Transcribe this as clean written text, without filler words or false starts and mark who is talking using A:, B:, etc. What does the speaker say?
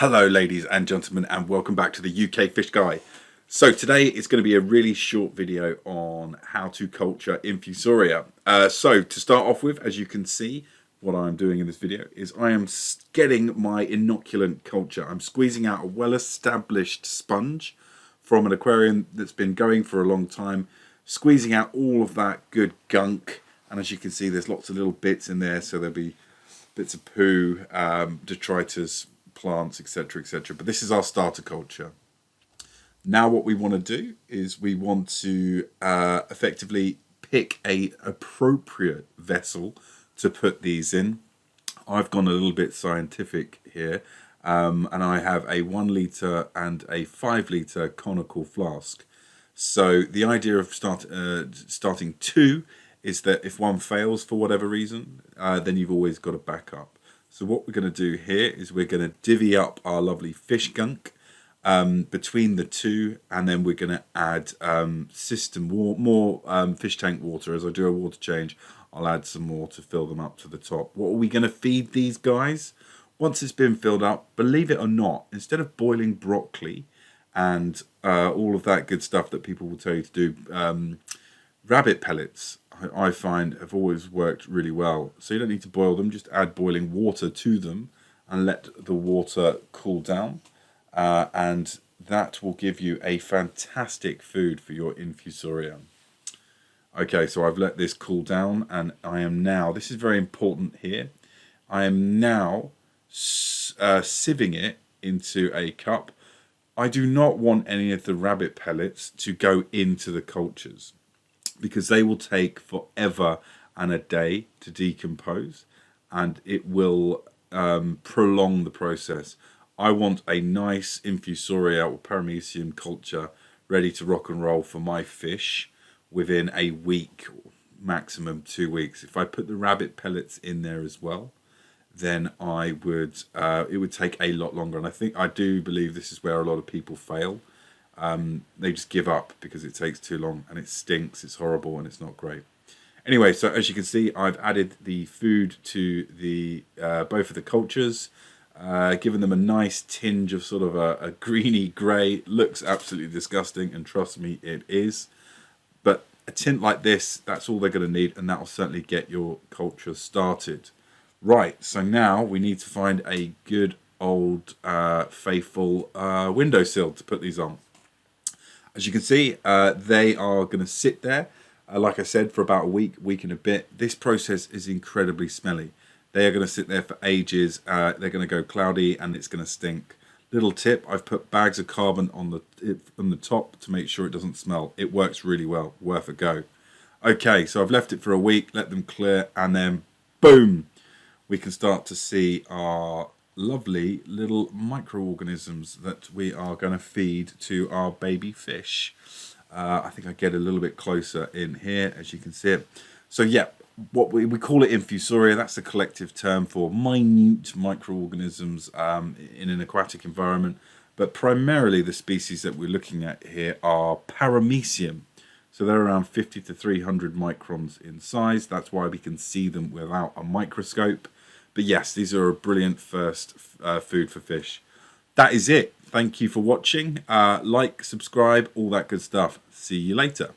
A: Hello ladies and gentlemen, and welcome back to the UK Fish Guy. So today it's going to be a really short video on how to culture Infusoria. So to start off with, as you can see, what I'm doing in this video is I am getting my inoculant culture. I'm squeezing out a well-established sponge from an aquarium that's been going for a long time, squeezing out all of that good gunk, and as you can see there's lots of little bits in there, so there'll be bits of poo, detritus, plants, etc, etc. But this is our starter culture. Now what we want to do is we want to effectively pick a appropriate vessel to put these in. I've gone a little bit scientific here, and I have a 1 litre and a 5 litre conical flask. So the idea of starting two is that if one fails for whatever reason, then you've always got a backup. So what we're going to do here is we're going to divvy up our lovely fish gunk between the two, and then we're going to add more fish tank water. As I do a water change, I'll add some more to fill them up to the top. What are we going to feed these guys? Once it's been filled up, believe it or not, instead of boiling broccoli and all of that good stuff that people will tell you to do, rabbit pellets I find have always worked really well. So you don't need to boil them, just add boiling water to them and let the water cool down, and that will give you a fantastic food for your Infusoria. Okay, so I've let this cool down, and I am now, this is very important here, I am now sieving it into a cup. I do not want any of the rabbit pellets to go into the cultures, because they will take forever and a day to decompose, and it will prolong the process. I want a nice Infusoria or Paramecium culture ready to rock and roll for my fish within a week, maximum 2 weeks. If I put the rabbit pellets in there as well, then I would it would take a lot longer, and I do believe this is where a lot of people fail. They just give up because it takes too long, and it stinks, it's horrible, and it's not great. Anyway, so as you can see, I've added the food to the both of the cultures, given them a nice tinge of sort of a greeny grey. Looks absolutely disgusting, and trust me, it is. But a tint like this, that's all they're going to need, and that will certainly get your culture started. Right, so now we need to find a good old faithful windowsill to put these on. As you can see, they are going to sit there, like I said, for about a week and a bit. This process is incredibly smelly. They are going to sit there for ages. They're going to go cloudy, and it's going to stink. Little tip, I've put bags of carbon on the top to make sure it doesn't smell. It works really well, worth a go. Okay, so I've left it for a week, let them clear, and then boom, we can start to see our lovely little microorganisms that we are going to feed to our baby fish. I think I get a little bit closer in here, as you can see it. So yeah, what we call it Infusoria. That's the collective term for minute microorganisms in an aquatic environment. But primarily the species that we're looking at here are Paramecium. So they're around 50 to 300 microns in size. That's why we can see them without a microscope. But yes, these are a brilliant first food for fish. That is it. Thank you for watching. Like, subscribe, all that good stuff. See you later.